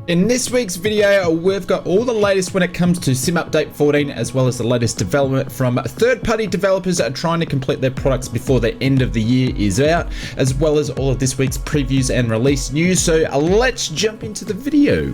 In this week's video, we've got all the latest when it comes to Sim Update 14, as well as the latest development from third-party developers that are trying to complete their products before the end of the year is out, as well as all of this week's previews and release news. So let's jump into the video.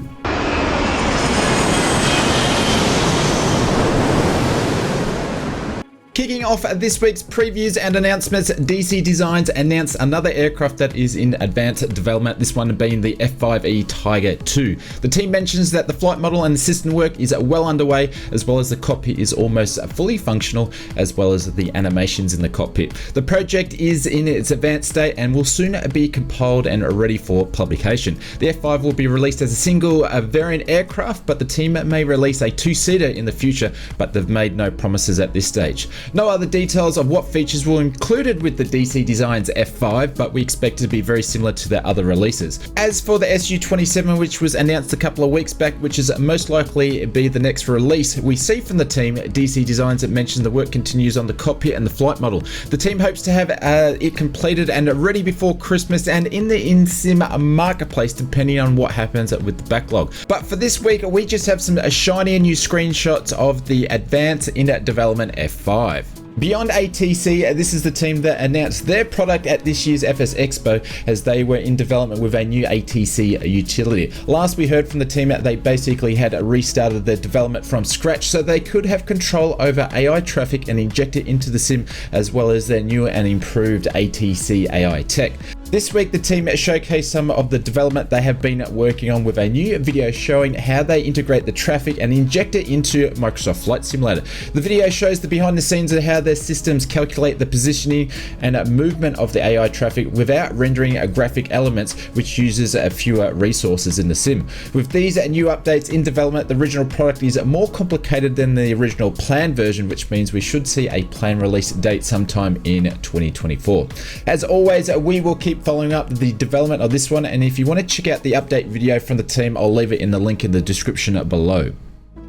Kicking off this week's previews and announcements, DC Designs announced another aircraft that is in advanced development, this one being the F5E Tiger II. The team mentions that the flight model and the system work is well underway, as well as the cockpit is almost fully functional, as well as the animations in the cockpit. The project is in its advanced state and will soon be compiled and ready for publication. The F5 will be released as a single variant aircraft, but the team may release a two-seater in the future, but they've made no promises at this stage. No other details of what features were included with the DC Designs F5, but we expect it to be very similar to their other releases. As for the SU-27, which was announced a couple of weeks back, which is most likely be the next release, we see from the team, DC Designs, that mentions the work continues on the cockpit and the flight model. The team hopes to have it completed and ready before Christmas and in the in-sim marketplace, depending on what happens with the backlog. But for this week, we just have some shiny new screenshots of the advanced in-development F5. Beyond ATC, this is the team that announced their product at this year's FS Expo, as they were in development with a new ATC utility. Last we heard from the team that they basically had restarted their development from scratch so they could have control over AI traffic and inject it into the sim, as well as their new and improved ATC AI tech. This week, the team showcased some of the development they have been working on with a new video showing how they integrate the traffic and inject it into Microsoft Flight Simulator. The video shows the behind the scenes of how their systems calculate the positioning and movement of the AI traffic without rendering graphic elements, which uses fewer resources in the sim. With these new updates in development, the original product is more complicated than the original planned version, which means we should see a planned release date sometime in 2024. As always, we will keep following up the development of this one, and if you want to check out the update video from the team, I'll leave it in the link in the description below.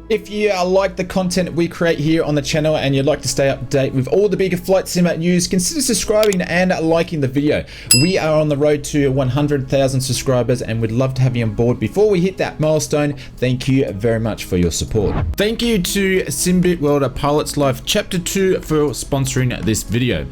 If you like the content we create here on the channel and you'd like to stay up to date with all the bigger flight sim news, consider subscribing and liking the video. We are on the road to 100,000 subscribers and we'd love to have you on board before we hit that milestone. Thank you very much for your support. Thank you to Simbit World Pilots Life Chapter 2 for sponsoring this video.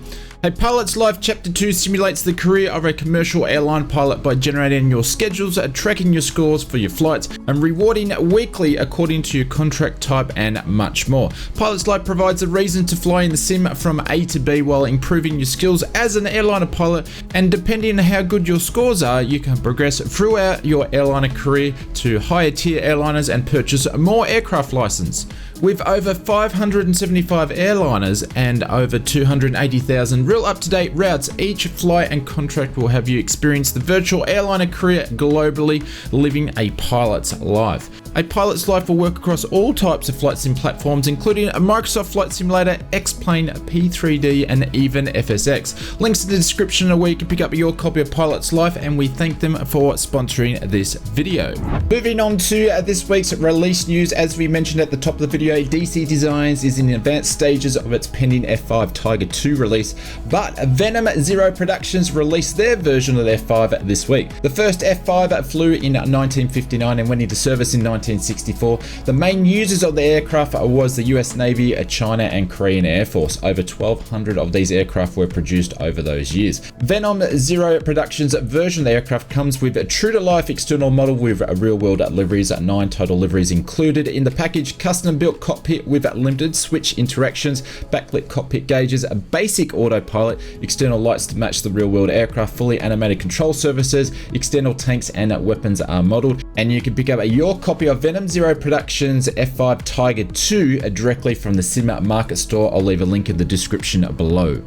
A Pilot's Life Chapter 2 simulates the career of a commercial airline pilot by generating your schedules, tracking your scores for your flights, and rewarding weekly according to your contract type and much more. Pilot's Life provides a reason to fly in the sim from A to B while improving your skills as an airliner pilot, and depending on how good your scores are, you can progress throughout your airliner career to higher tier airliners and purchase more aircraft license. With over 575 airliners and over 280,000 real up-to-date routes, each flight and contract will have you experience the virtual airliner career globally, living a pilot's life. A pilot's life will work across all types of flight sim platforms, including a Microsoft Flight Simulator, X-Plane, P3D, and even FSX. Links in the description where you can pick up your copy of Pilot's Life, and we thank them for sponsoring this video. Moving on to this week's release news, as we mentioned at the top of the video, DC Designs is in advanced stages of its pending F5 Tiger II release, but Venom Zero Productions released their version of the F5 this week. The first F5 flew in 1959 and went into service in 1964. The main users of the aircraft was the US Navy, China, and Korean Air Force. Over 1,200 of these aircraft were produced over those years. Venom Zero Productions version of the aircraft comes with a true-to-life external model with real-world liveries, 9 total liveries included in the package, custom-built cockpit with limited switch interactions, backlit cockpit gauges, a basic autopilot, external lights to match the real-world aircraft, fully animated control surfaces, external tanks and weapons are modeled, and you can pick up your copy of Venom Zero Productions F5 Tiger II directly from the Sim Market Store. I'll leave a link in the description below.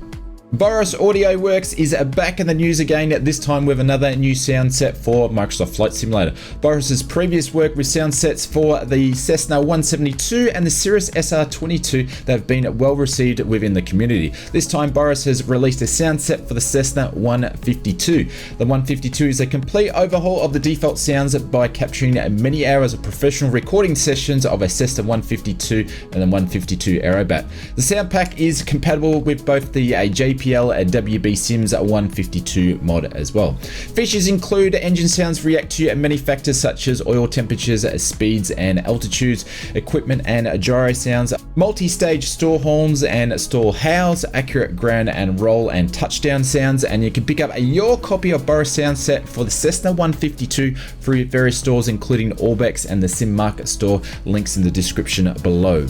Boris Audio Works is back in the news again, this time with another new sound set for Microsoft Flight Simulator. Boris's previous work with sound sets for the Cessna 172 and the Cirrus SR22 that have been well received within the community. This time Boris has released a sound set for the Cessna 152. The 152 is a complete overhaul of the default sounds by capturing many hours of professional recording sessions of a Cessna 152 and the 152 Aerobat. The sound pack is compatible with both the JP BPL WB Sims 152 mod as well. Features include engine sounds react to many factors such as oil temperatures, speeds and altitudes, equipment and gyro sounds, multi-stage store horns and store howls, accurate ground and roll and touchdown sounds, and you can pick up your copy of Boris sound set for the Cessna 152 through various stores including Orbex and the Sim Market store, links in the description below.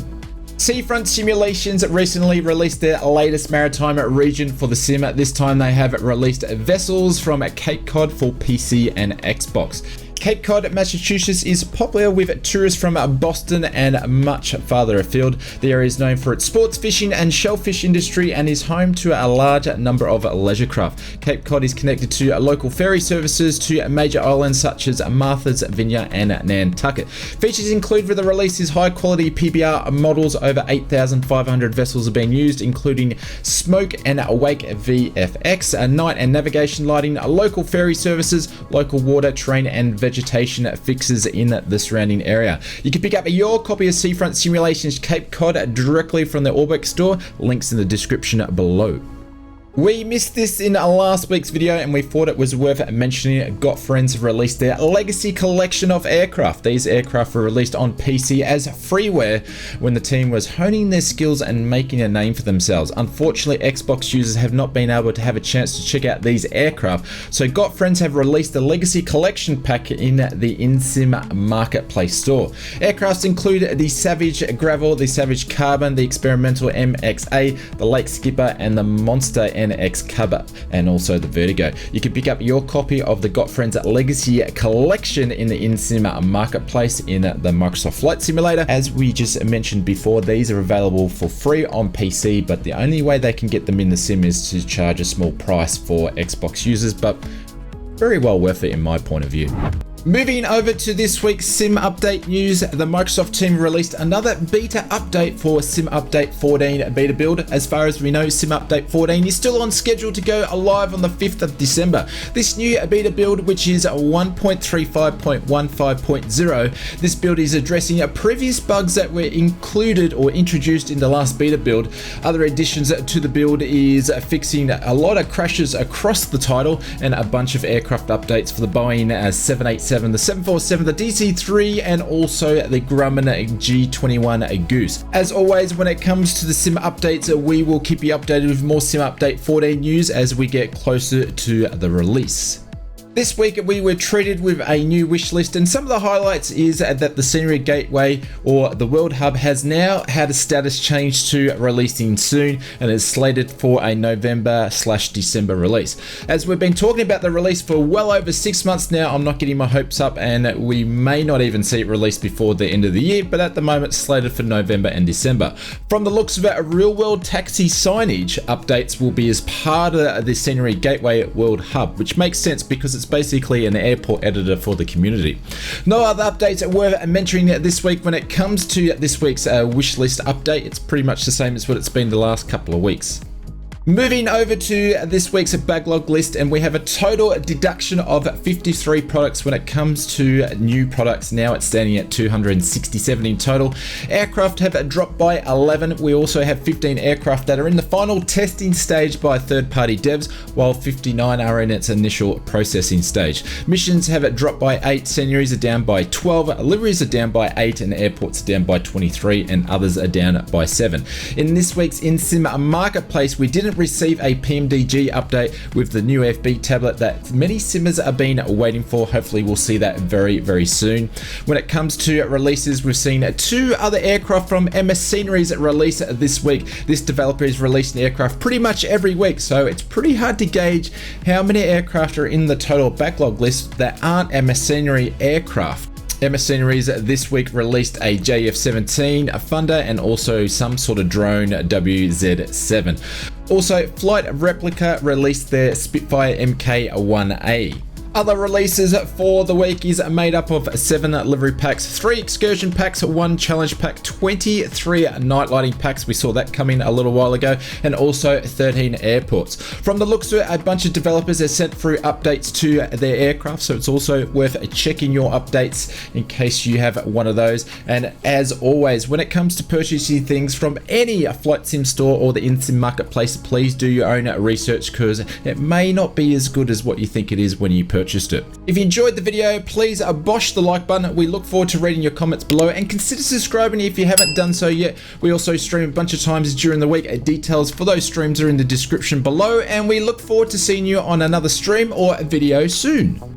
Seafront Simulations recently released their latest maritime region for the sim. This time they have released vessels from Cape Cod for PC and Xbox. Cape Cod, Massachusetts is popular with tourists from Boston and much farther afield. The area is known for its sports fishing and shellfish industry and is home to a large number of leisure craft. Cape Cod is connected to local ferry services to major islands such as Martha's Vineyard and Nantucket. Features include for the release is high quality PBR models. Over 8,500 vessels are being used, including smoke and wake VFX, night and navigation lighting, local ferry services, local water, terrain and vegetation fixes in the surrounding area. You can pick up your copy of Seafront Simulations Cape Cod directly from the Orbex store, links in the description below. We missed this in last week's video and we thought it was worth mentioning. Got Friends released their legacy collection of aircraft. These aircraft were released on PC as freeware when the team was honing their skills and making a name for themselves. Unfortunately, Xbox users have not been able to have a chance to check out these aircraft, so Got Friends have released the legacy collection pack in the InSim Marketplace store. Aircrafts include the Savage Gravel, the Savage Carbon, the Experimental MXA, the Lake Skipper and the Monster NX Cub, and also the Vertigo. You can pick up your copy of the Got Friends Legacy Collection in the InSim Marketplace in the Microsoft Flight Simulator. As we just mentioned before, these are available for free on PC, but the only way they can get them in the sim is to charge a small price for Xbox users, but very well worth it in my point of view. Moving over to this week's Sim Update news, the Microsoft team released another beta update for Sim Update 14 beta build. As far as we know, Sim Update 14 is still on schedule to go live on the 5th of December. This new beta build, which is 1.35.15.0, this build is addressing previous bugs that were included or introduced in the last beta build. Other additions to the build is fixing a lot of crashes across the title and a bunch of aircraft updates for the Boeing 787, the 747, the DC-3, and also the Grumman G21 Goose. As always, when it comes to the sim updates, we will keep you updated with more Sim Update 14 news as we get closer to the release. This week we were treated with a new wish list, and some of the highlights is that the Scenery Gateway or the World Hub has now had a status change to releasing soon and is slated for a November/December release. As we've been talking about the release for well over 6 months now, I'm not getting my hopes up and we may not even see it released before the end of the year, but at the moment slated for November and December. From the looks of it, real world taxi signage updates will be as part of the Scenery Gateway World Hub, which makes sense because it's basically an airport editor for the community. No other updates worth mentioning this week when it comes to this week's wish list update. It's pretty much the same as what it's been the last couple of weeks. Moving over to this week's backlog list, and we have a total deduction of 53 products when it comes to new products. Now it's standing at 267 in total. Aircraft have dropped by 11. We also have 15 aircraft that are in the final testing stage by third-party devs, while 59 are in its initial processing stage. Missions have dropped by 8, seniors are down by 12, liveries are down by 8, and airports are down by 23, and others are down by 7. In this week's InSim Marketplace, we didn't receive a PMDG update with the new FB tablet that many simmers have been waiting for. Hopefully we'll see that very, very soon. When it comes to releases, we've seen 2 other aircraft from MS Scenery's release this week. This developer is releasing aircraft pretty much every week, so it's pretty hard to gauge how many aircraft are in the total backlog list that aren't MS Scenery aircraft. MS Scenery's this week released a JF-17, a Thunder, and also some sort of drone WZ-7. Also, Flight Replica released their Spitfire Mk1A. Other releases for the week is made up of 7 livery packs, 3 excursion packs, 1 challenge pack, 23 night lighting packs, we saw that coming a little while ago, and also 13 airports. From the looks of it, a bunch of developers have sent through updates to their aircraft, so it's also worth checking your updates in case you have one of those. And as always, when it comes to purchasing things from any flight sim store or the in-sim marketplace, please do your own research, because it may not be as good as what you think it is when you purchased it. If you enjoyed the video, please bosh the like button. We look forward to reading your comments below, and consider subscribing if you haven't done so yet. We also stream a bunch of times during the week. Details for those streams are in the description below, and we look forward to seeing you on another stream or video soon.